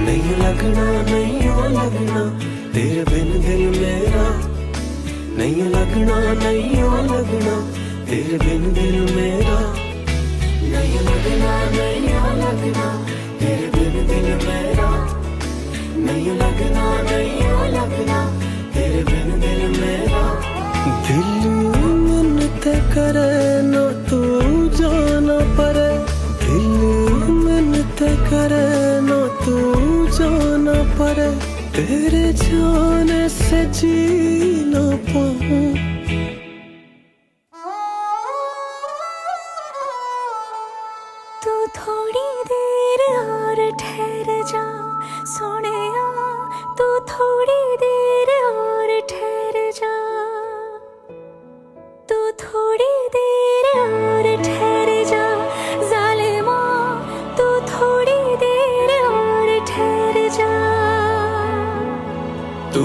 नहीं लगना नहीं ओ लगना तेरे बिन दिल मेरा, नहीं लगना नहीं ओ लगना तेरे बिन दिल मेरा, नहीं लगना नहीं ओ लगना तेरे बिन दिल मेरा, नहीं लगना नहीं ओ लगना तेरे बिन दिल मेरा। दिल मिन्नत करे ना तू जाना परे, दिल मिन्नत करे ना तू जाना परे, तेरे जाने से जी ना पाऊं। तू थोड़ी देर और ठहर जा सोनिया, तू थोड़ी देर और ठहर जा, तू थोड़ी देर और ठहर जा जालिमा, तू थोड़ी देर और ठहर जा। तू